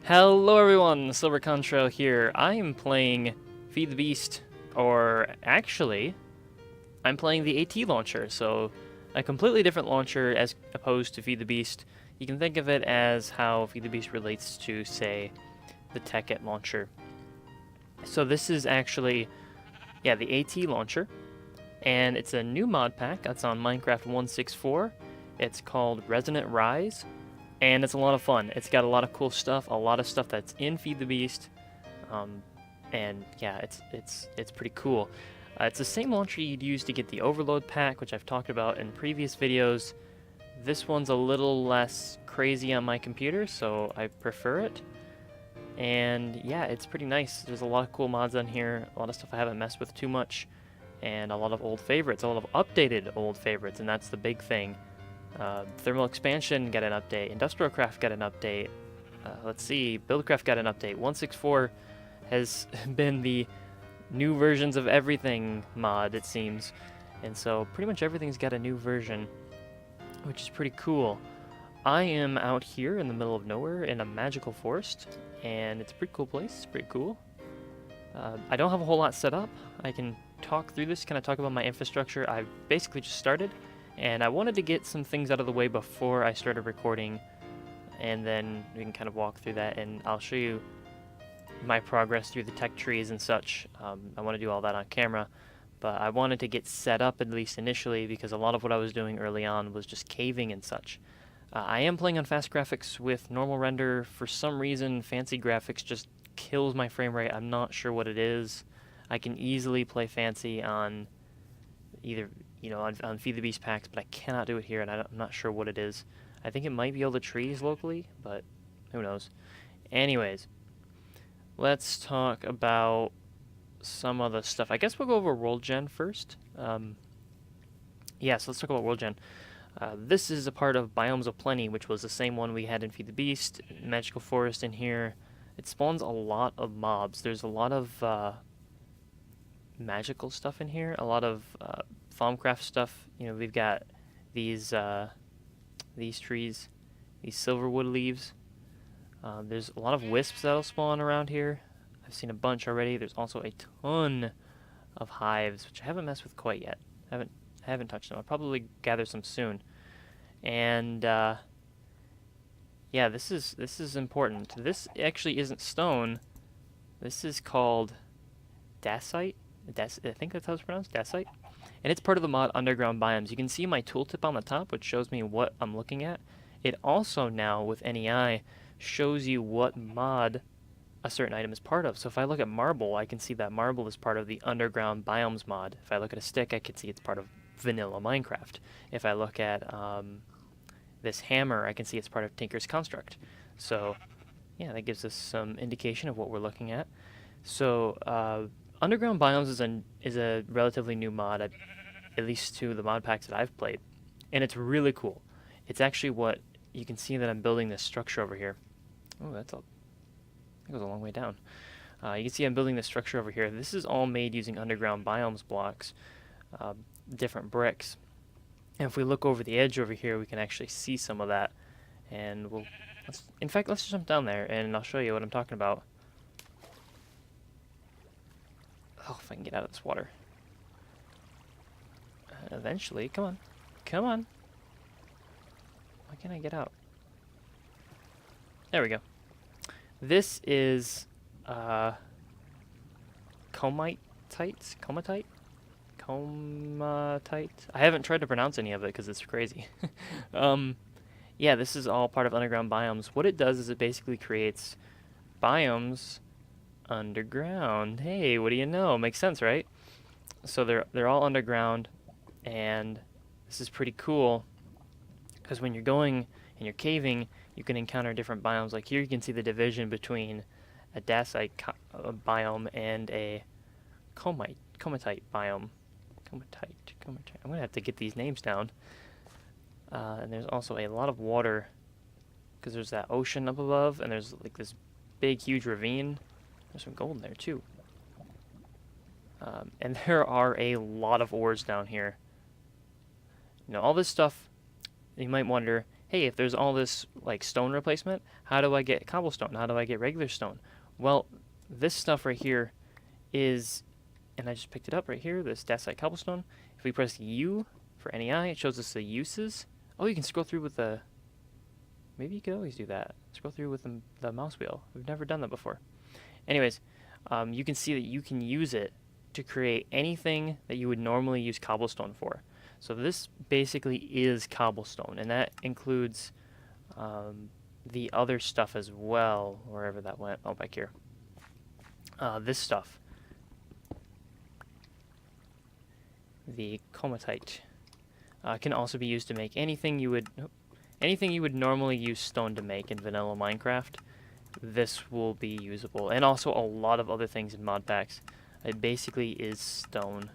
Hello everyone, Silver Contrail here. I am playing Feed the Beast, or actually, I'm playing the ATLauncher, so a completely different launcher as opposed to Feed the Beast. You can think of it as how Feed the Beast relates to, say, the ATLauncher. So this is actually, yeah, the ATLauncher, and it's a new mod pack that's on Minecraft 1.6.4. It's called Resonant Rise. And it's a lot of fun. It's got a lot of cool stuff, a lot of stuff that's in Feed the Beast, and yeah, it's pretty cool. It's the same launcher you'd use to get the Overload pack, which I've talked about in previous videos. This one's a little less crazy on my computer, so I prefer it. And yeah, it's pretty nice. There's a lot of cool mods on here, a lot of stuff I haven't messed with too much, and a lot of old favorites, a lot of updated old favorites, and that's the big thing. Thermal Expansion got an update. IndustrialCraft got an update. Let's see, BuildCraft got an update. 1.6.4 has been the new versions of everything mod, it seems. And so pretty much everything's got a new version, which is pretty cool. I am out here in the middle of nowhere in a magical forest, and it's a pretty cool place. It's pretty cool. I don't have a whole lot set up. I can talk through this, kind of talk about my infrastructure. I've basically just started. And I wanted to get some things out of the way before I started recording, and then we can kind of walk through that, and I'll show you my progress through the tech trees and such. I want to do all that on camera, but I wanted to get set up at least initially because a lot of what I was doing early on was just caving and such. I am playing on fast graphics with normal render. For some reason, fancy graphics just kills my frame rate. I'm not sure what it is. I can easily play fancy on either on Feed the Beast packs, but I cannot do it here, and I'm not sure what it is. I think it might be all the trees locally, but who knows. Anyways, let's talk about some of the stuff. I guess we'll go over World Gen first. Yeah, so let's talk about World Gen. This is a part of Biomes of Plenty, which was the same one we had in Feed the Beast. Magical Forest in here. It spawns a lot of mobs. There's a lot of magical stuff in here, a lot of Farmcraft stuff. We've got these trees, these silverwood leaves. There's a lot of wisps that'll spawn around here. I've seen a bunch already. There's also a ton of hives, which I haven't messed with quite yet. I haven't touched them. I'll probably gather some soon. And yeah, this is important. This actually isn't stone. This is called dacite. I think that's how it's pronounced, dacite. And it's part of the mod Underground Biomes. You can see my tooltip on the top, which shows me what I'm looking at. It also now, with NEI, shows you what mod a certain item is part of. So if I look at marble, I can see that marble is part of the Underground Biomes mod. If I look at a stick, I can see it's part of vanilla Minecraft. If I look at this hammer, I can see it's part of Tinker's Construct. So yeah, that gives us some indication of what we're looking at. So Underground Biomes is a relatively new mod, at least to the mod packs that I've played, and it's really cool. It's actually what you can see that I'm building this structure over here. Oh, that goes a long way down. You can see I'm building this structure over here. This is all made using Underground Biomes blocks, different bricks. And if we look over the edge over here, we can actually see some of that. And let's jump down there, and I'll show you what I'm talking about. Oh, if I can get out of this water. Eventually, come on. Come on. Why can't I get out? There we go. This is comatite? Comatite? Comatite? I haven't tried to pronounce any of it because it's crazy. Yeah, this is all part of Underground Biomes. What it does is it basically creates biomes underground. Hey, what do you know? Makes sense, right? So they're all underground, and this is pretty cool because when you're going and you're caving, you can encounter different biomes. Like here, you can see the division between a dacite biome and a comatite biome. Comatite. I'm gonna have to get these names down. And there's also a lot of water because there's that ocean up above, and there's like this big, huge ravine. There's some gold in there, too. And there are a lot of ores down here. All this stuff, you might wonder, hey, if there's all this like stone replacement, how do I get cobblestone? How do I get regular stone? Well, this stuff right here is, and I just picked it up right here, this dacite cobblestone. If we press U for NEI, it shows us the uses. Oh, you can scroll through with the, maybe you could always do that. Scroll through with the mouse wheel. We've never done that before. Anyways, you can see that you can use it to create anything that you would normally use cobblestone for. So this basically is cobblestone, and that includes the other stuff as well, wherever that went. Oh, back here. This stuff. The comatite can also be used to make anything you would normally use stone to make in vanilla Minecraft. This will be usable, and also a lot of other things in mod packs. It basically is stone.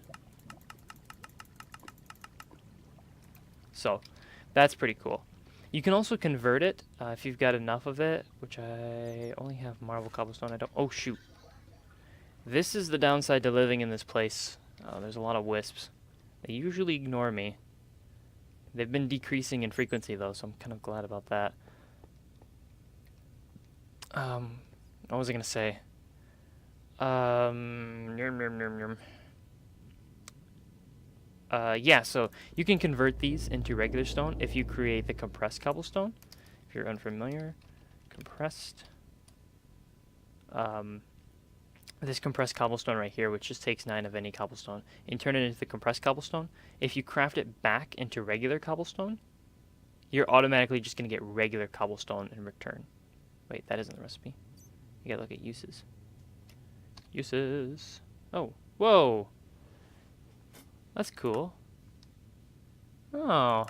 So that's pretty cool. You can also convert it if you've got enough of it, which I only have marble cobblestone. I don't. Oh shoot! This is the downside to living in this place. There's a lot of wisps. They usually ignore me. They've been decreasing in frequency though, so I'm kind of glad about that. What was I gonna say? Yeah, so you can convert these into regular stone if you create the compressed cobblestone. If you're unfamiliar, compressed. This compressed cobblestone right here, which just takes 9 of any cobblestone, and turn it into the compressed cobblestone. If you craft it back into regular cobblestone, you're automatically just going to get regular cobblestone in return. Wait, that isn't the recipe. You gotta look at uses. Uses. Oh, whoa! That's cool. Oh.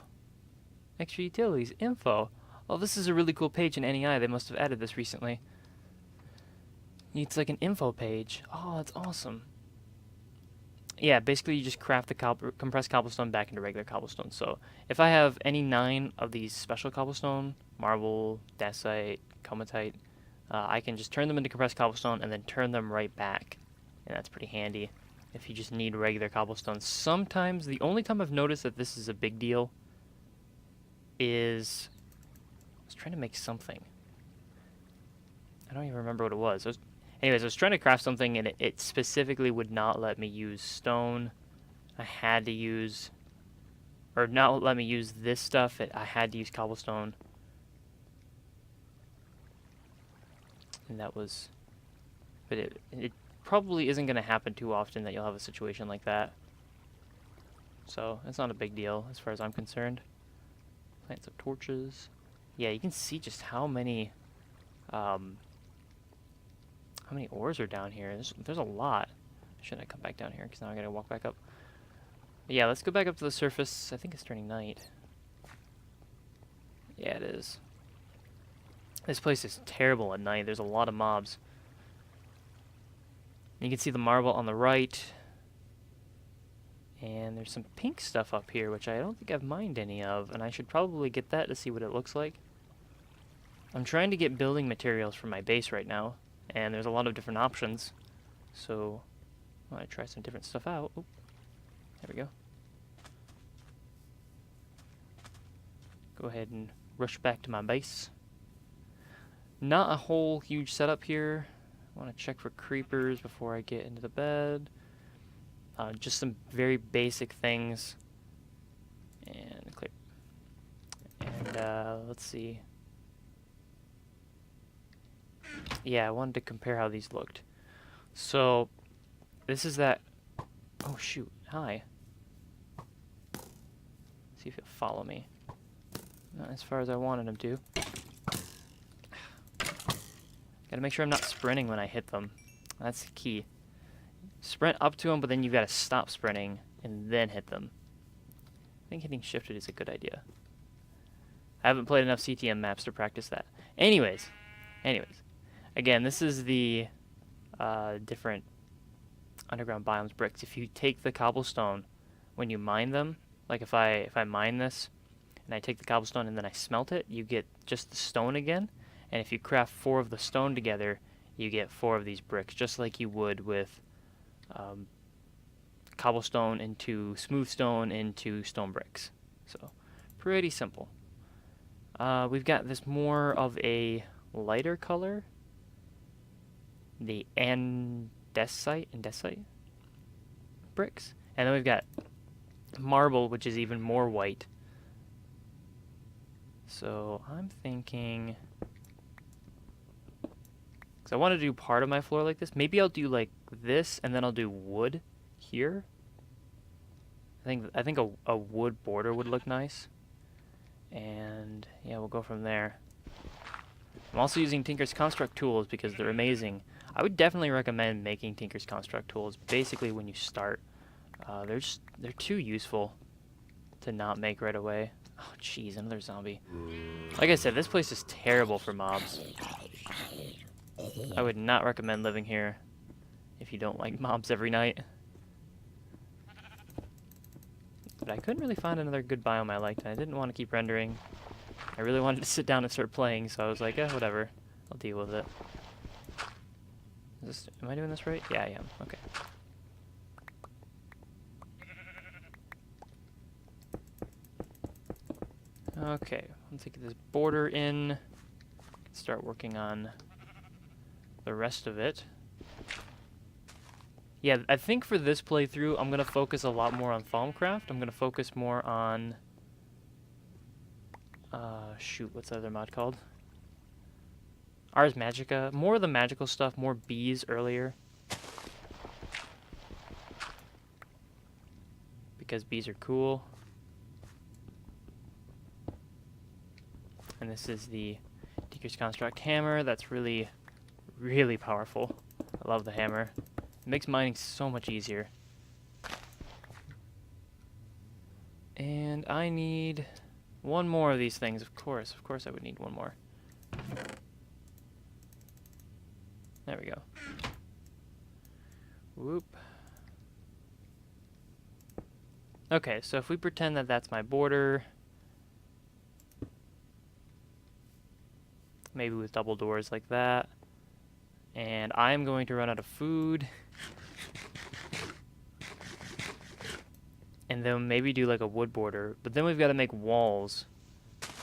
Extra utilities, info. Oh, this is a really cool page in NEI. They must have added this recently. It's like an info page. Oh, that's awesome. Yeah, basically you just craft the compressed cobblestone back into regular cobblestone. So if I have any 9 of these special cobblestone, marble, dacite, comatite, I can just turn them into compressed cobblestone and then turn them right back. And that's pretty handy if you just need regular cobblestone. Sometimes, the only time I've noticed that this is a big deal is, I was trying to make something. I don't even remember what it was. Anyways, I was trying to craft something and it specifically would not let me use stone. I had to use, or not let me use this stuff. I had to use cobblestone. And that was, but it probably isn't going to happen too often that you'll have a situation like that. So it's not a big deal as far as I'm concerned. Plants of torches. Yeah, you can see just how many ores are down here. There's a lot. Shouldn't I come back down here? Because now I gotta walk back up. But yeah, let's go back up to the surface. I think it's turning night. Yeah, it is. This place is terrible at night. There's a lot of mobs. You can see the marble on the right. And there's some pink stuff up here, which I don't think I've mined any of. And I should probably get that to see what it looks like. I'm trying to get building materials for my base right now. And there's a lot of different options. So I want to try some different stuff out. Oop. There we go. Go ahead and rush back to my base. Not a whole huge setup here. I want to check for creepers before I get into the bed. Just some very basic things. And clear. And let's see. Yeah, I wanted to compare how these looked. So, this is that... Oh, shoot. Hi. See if he'll follow me. Not as far as I wanted him to. Gotta make sure I'm not sprinting when I hit them. That's the key. Sprint up to them, but then you've got to stop sprinting and then hit them. I think hitting shifted is a good idea. I haven't played enough CTM maps to practice that. Anyways. Again, this is the different underground biomes bricks. If you take the cobblestone when you mine them, like if I mine this and I take the cobblestone and then I smelt it, you get just the stone again. And if you craft 4 of the stone together, you get 4 of these bricks, just like you would with cobblestone into smooth stone into stone bricks. So, pretty simple. We've got this more of a lighter color. The andesite bricks. And then we've got marble, which is even more white. So I'm thinking, because I want to do part of my floor like this. Maybe I'll do like this, and then I'll do wood here. I think a wood border would look nice. And yeah, we'll go from there. I'm also using Tinker's Construct tools because they're amazing. I would definitely recommend making Tinker's Construct tools basically when you start. They're too useful to not make right away. Oh jeez, another zombie. Like I said, this place is terrible for mobs. I would not recommend living here if you don't like mobs every night. But I couldn't really find another good biome I liked, and I didn't want to keep rendering. I really wanted to sit down and start playing, so I was like, whatever. I'll deal with it. Am I doing this right? Yeah, I am. Okay. Okay, let's get this border in. Start working on the rest of it. Yeah, I think for this playthrough, I'm going to focus a lot more on FalmCraft. I'm going to focus more on... shoot, what's the other mod called? Ars Magica. More of the magical stuff, more bees earlier. Because bees are cool. And this is the Tinker's Construct hammer. That's really, really powerful. I love the hammer. It makes mining so much easier. And I need one more of these things, of course. Of course I would need one more. There we go. Whoop. Okay, so if we pretend that that's my border, maybe with double doors like that, and I'm going to run out of food, and then maybe do like a wood border, but then we've got to make walls.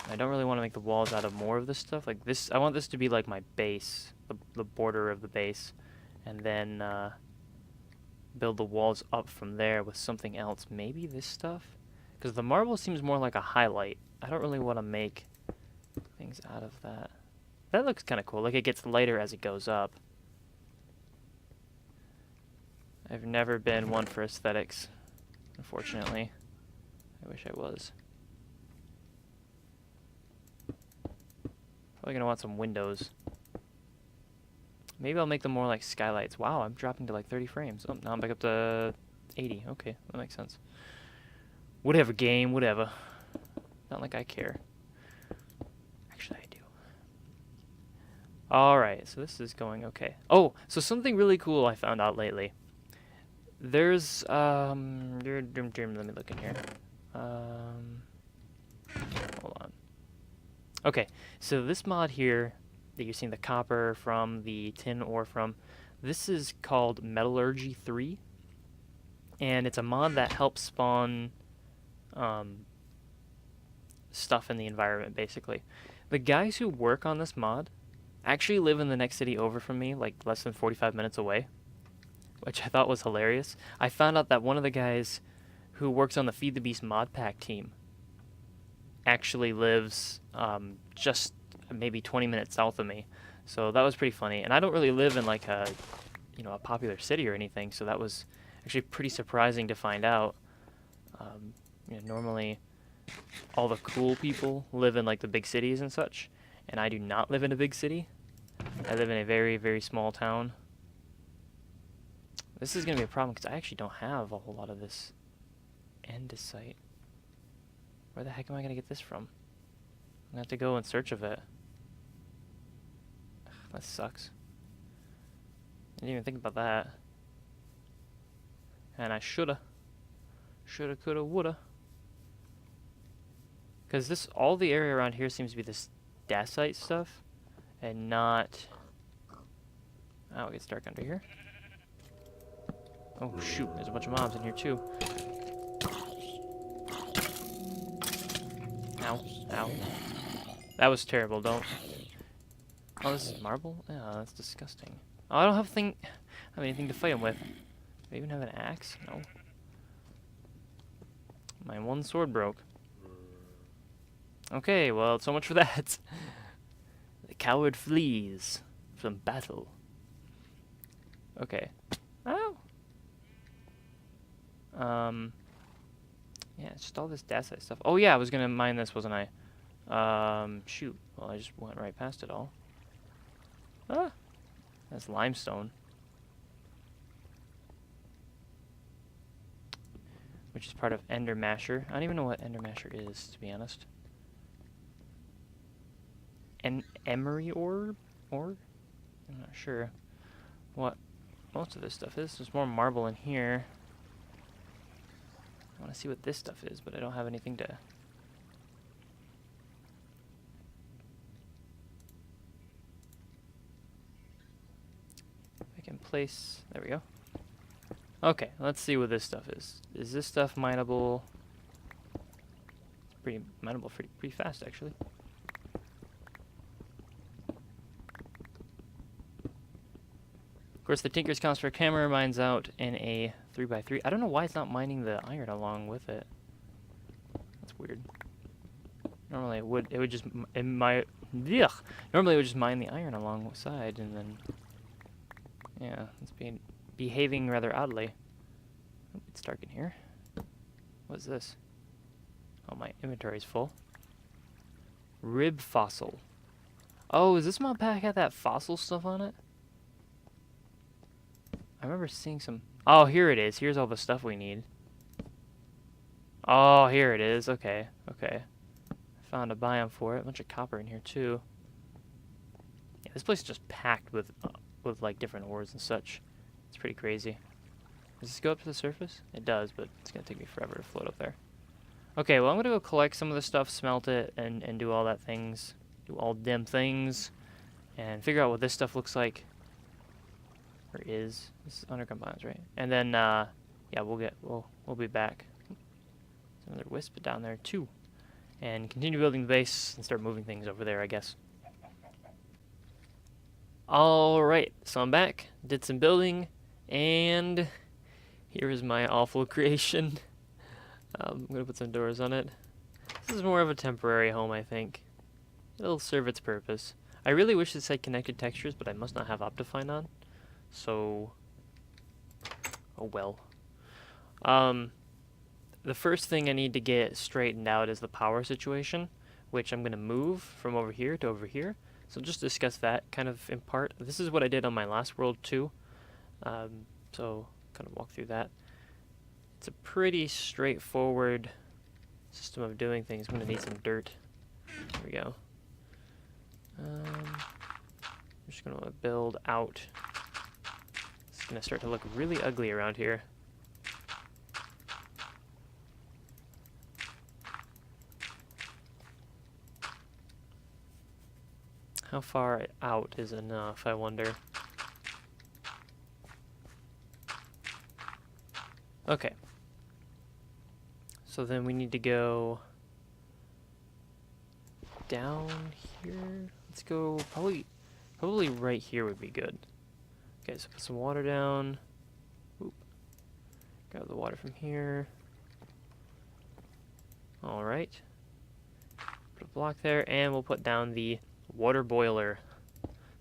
I don't really want to make the walls out of more of this stuff. Like this, I want this to be like my base, the border of the base, and then build the walls up from there with something else. Maybe this stuff? Because the marble seems more like a highlight. I don't really want to make things out of that. That looks kind of cool. Like it gets lighter as it goes up. I've never been one for aesthetics, unfortunately. I wish I was. Probably gonna want some windows. Maybe I'll make them more like skylights. Wow, I'm dropping to like 30 frames. Oh, now I'm back up to 80. Okay, that makes sense. Whatever, game, whatever. Not like I care. Actually, I do. Alright, so this is going okay. Oh, so something really cool I found out lately. There's, let me look in here. Hold on. Okay, so this mod here that you're seeing the copper from, the tin ore from, this is called Metallurgy 3, and it's a mod that helps spawn stuff in the environment, basically. The guys who work on this mod actually live in the next city over from me, like less than 45 minutes away, which I thought was hilarious. I found out that one of the guys who works on the Feed the Beast mod pack team actually lives just maybe 20 minutes south of me, so that was pretty funny. And I don't really live in like a a popular city or anything, so that was actually pretty surprising to find out. Normally all the cool people live in like the big cities and such, and I do not live in a big city. I live in a very, very small town. This is gonna be a problem because I actually don't have a whole lot of this andesite. Where the heck am I gonna get this from? I'm gonna have to go in search of it. Ugh, that sucks. I didn't even think about that. And I shoulda, coulda, woulda. Because this, all the area around here seems to be this dacite stuff, and not... Oh, it gets dark under here. Oh shoot, there's a bunch of mobs in here too. Ow, ow. That was terrible, don't... Oh, this is marble? Yeah, that's disgusting. Oh, I don't have anything to fight him with. Do I even have an axe? No. My one sword broke. Okay, well, so much for that. The coward flees from battle. Okay. Oh! Yeah, it's just all this dacite stuff. Oh yeah, I was gonna mine this, wasn't I? Shoot. Well, I just went right past it all. Ah! That's limestone. Which is part of Ender Masher. I don't even know what Ender Masher is, to be honest. An emery ore? I'm not sure what most of this stuff is. There's more marble in here. I want to see what this stuff is, but I don't have anything to... I can place... There we go. Okay, let's see what this stuff is. Is this stuff mineable? It's pretty mineable pretty fast, actually. Of course, the Tinker's Construct Hammer mines out in a 3x3. I don't know why it's not mining the iron along with it. That's weird. Normally it would just normally it would just mine the iron alongside, and then yeah, it's behaving rather oddly. Oh, it's dark in here. What's this? Oh, my inventory's full. Rib fossil. Oh, is this mod pack had that fossil stuff on it? I remember seeing some... Oh, here it is. Here's all the stuff we need. Oh, here it is. Okay, okay. I found a biome for it. A bunch of copper in here, too. Yeah, this place is just packed with like, different ores and such. It's pretty crazy. Does this go up to the surface? It does, but it's going to take me forever to float up there. Okay, well, I'm going to go collect some of the stuff, smelt it, and do all that things. Do all them things. And figure out what this stuff looks like. Or is. This is underground mines, right? And then, yeah, we'll be back. There's another wisp down there, too. And continue building the base and start moving things over there, I guess. Alright, so I'm back. Did some building. And here is my awful creation. I'm going to put some doors on it. This is more of a temporary home, I think. It'll serve its purpose. I really wish this had connected textures, but I must not have Optifine on. So, oh well. The first thing I need to get straightened out is the power situation, which I'm going to move from over here to over here. So just discuss that kind of in part. This is what I did on my last world too. So kind of walk through that. It's a pretty straightforward system of doing things. I'm going to need some dirt. There we go. I'm just going to build out. It's going to start to look really ugly around here. How far out is enough, I wonder? Okay. So then we need to go down here. Let's go probably right here would be good. Okay, so put some water down. Oop. Grab the water from here. Alright. Put a block there, and we'll put down the water boiler.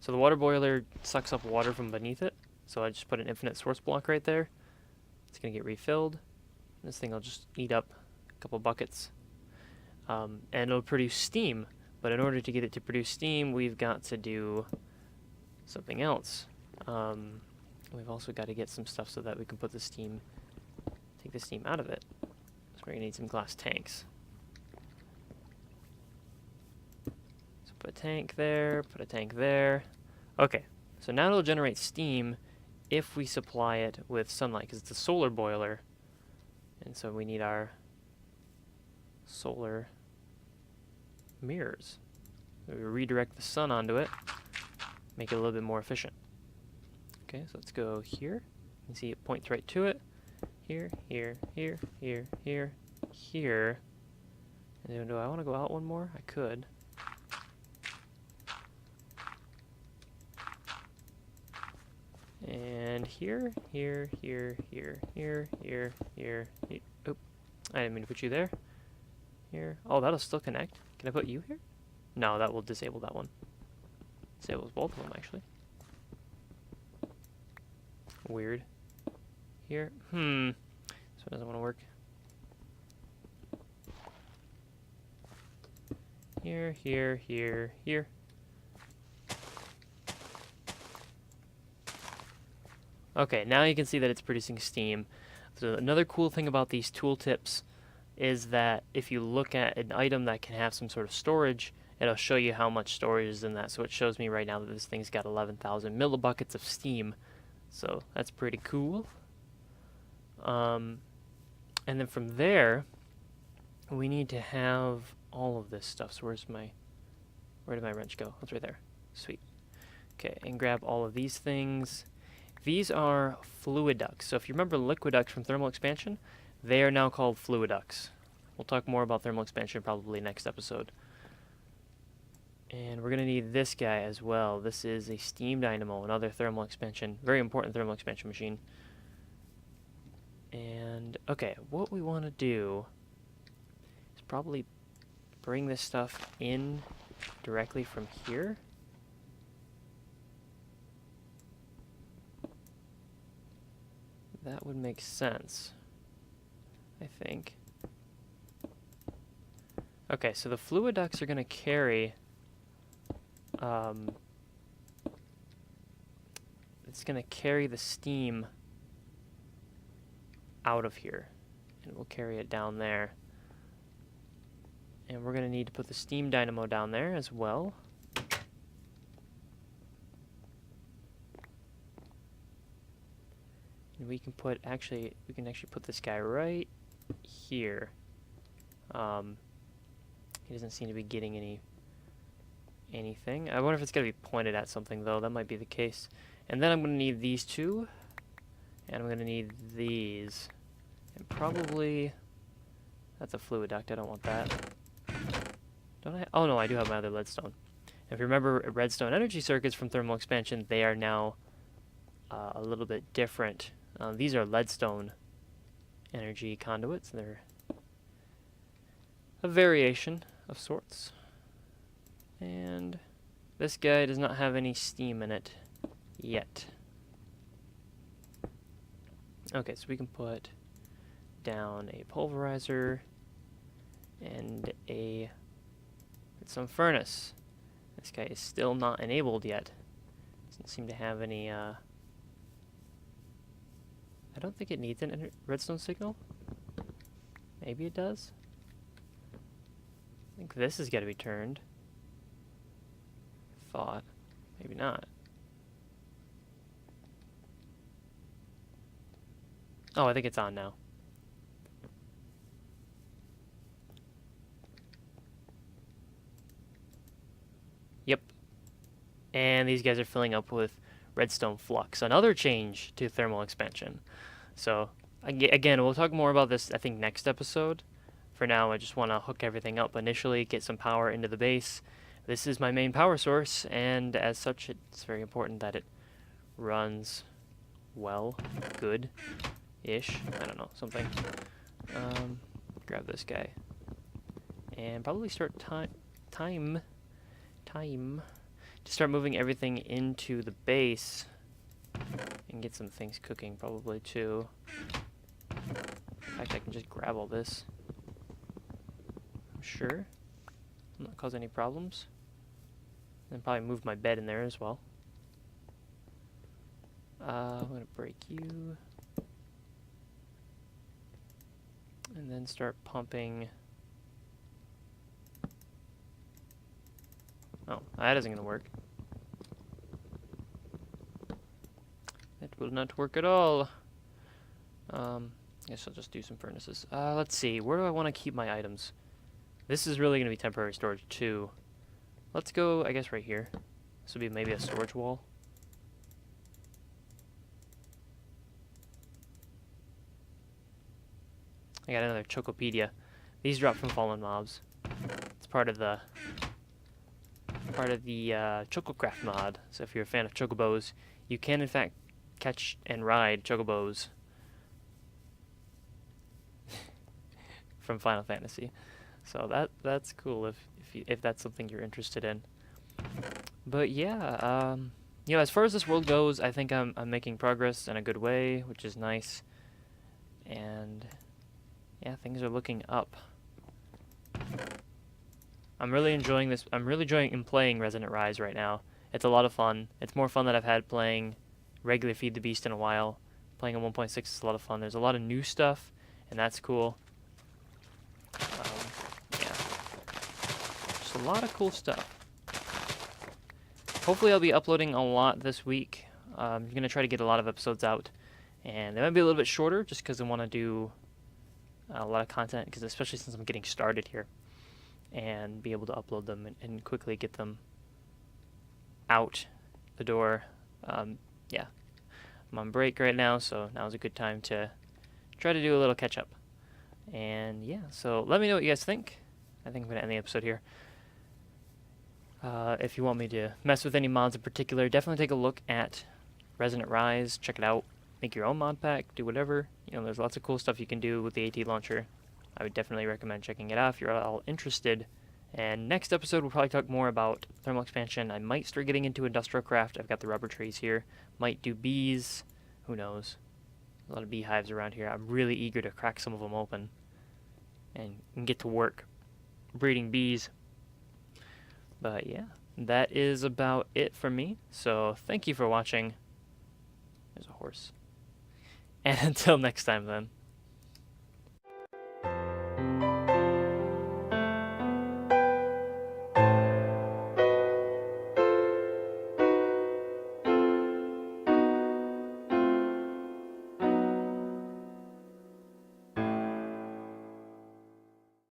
So the water boiler sucks up water from beneath it. So I just put an infinite source block right there. It's going to get refilled. This thing will just eat up a couple buckets. And it'll produce steam. But in order to get it to produce steam, we've got to do something else. We've also got to get some stuff so that we can put the steam, take the steam out of it. So we're going to need some glass tanks. So put a tank there, put a tank there. Okay, so now it'll generate steam if we supply it with sunlight, because it's a solar boiler. And so we need our solar mirrors. So we redirect the sun onto it, make it a little bit more efficient. Okay, so let's go here. You can see it points right to it. Here, here, here, here, here, here. And then do I want to go out one more? I could. And here, here, here, here, here, here, here. Oop. I didn't mean to put you there. Here. Oh, that'll still connect. Can I put you here? No, that will disable that one. Disables both of them, actually. Weird. Here. This one doesn't want to work. Here, here, here, here. Okay, now you can see that it's producing steam. So another cool thing about these tooltips is that if you look at an item that can have some sort of storage, it'll show you how much storage is in that. So it shows me right now that this thing's got 11,000 millibuckets of steam. So that's pretty cool. And then from there, we need to have all of this stuff. So where did my wrench go? It's right there. Sweet. Okay, and grab all of these things. These are fluid ducts. So if you remember liquid ducts from thermal expansion, they are now called fluid ducts. We'll talk more about thermal expansion probably next episode. And we're going to need this guy as well. This is a steam dynamo, another thermal expansion, very important thermal expansion machine. And, okay, what we want to do is probably bring this stuff in directly from here. That would make sense, I think. Okay, so the fluid ducts are going to carry... it's going to carry the steam out of here. And we'll carry it down there. And we're going to need to put the steam dynamo down there as well. And we can actually put this guy right here. He doesn't seem to be getting anything. I wonder if it's going to be pointed at something, though. That might be the case. And then I'm going to need these two. And I'm going to need these. And probably... That's a fluid duct. I don't want that. Don't I? Oh, no, I do have my other leadstone. If you remember redstone energy circuits from thermal expansion, they are now a little bit different. These are leadstone energy conduits. They're a variation of sorts. And this guy does not have any steam in it yet. Okay, so we can put down a pulverizer and some furnace. This guy is still not enabled yet. Doesn't seem to have any I don't think it needs a redstone signal. Maybe it does. I think this has got to be turned. Thought. Maybe not. Oh, I think it's on now. Yep. And these guys are filling up with redstone flux. Another change to thermal expansion. So, again, we'll talk more about this, I think, next episode. For now, I just want to hook everything up initially, get some power into the base. This is my main power source, and as such, it's very important that it runs well, good-ish. I don't know, something. Grab this guy. And probably start time to start moving everything into the base and get some things cooking probably too. In fact, I can just grab all this. I'm sure. Will not cause any problems. And probably move my bed in there as well. I'm gonna break you. And then start pumping. Oh, that isn't gonna work. It will not work at all. Guess I'll just do some furnaces. Let's see, where do I want to keep my items? This is really gonna be temporary storage too. Let's go, I guess, right here. This would be maybe a storage wall. I got another Chocopedia. These drop from fallen mobs. It's part of the ChocoCraft mod. So if you're a fan of chocobos, you can in fact catch and ride chocobos from Final Fantasy. So that's cool if that's something you're interested in. But yeah, you know, as far as this world goes, I think I'm making progress in a good way, which is nice. And yeah, things are looking up. I'm really enjoying this. I'm really enjoying playing Resonant Rise right now. It's a lot of fun. It's more fun than I've had playing regular Feed the Beast in a while. Playing on 1.6 is a lot of fun. There's a lot of new stuff, and that's cool. Yeah, just a lot of cool stuff. Hopefully I'll be uploading a lot this week. I'm going to try to get a lot of episodes out. And they might be a little bit shorter just because I want to do a lot of content, because especially since I'm getting started here. And be able to upload them and quickly get them out the door. Yeah, I'm on break right now, so now's a good time to try to do a little catch up. And yeah, so let me know what you guys think. I think I'm going to end the episode here. If you want me to mess with any mods in particular, definitely take a look at Resonant Rise. Check it out. Make your own mod pack. Do whatever. You know, there's lots of cool stuff you can do with the ATLauncher. I would definitely recommend checking it out if you're all interested. And next episode, we'll probably talk more about thermal expansion. I might start getting into IndustrialCraft. I've got the rubber trees here. Might do bees. Who knows? A lot of beehives around here. I'm really eager to crack some of them open and get to work breeding bees. But yeah, that is about it for me. So thank you for watching. There's a horse. And until next time then.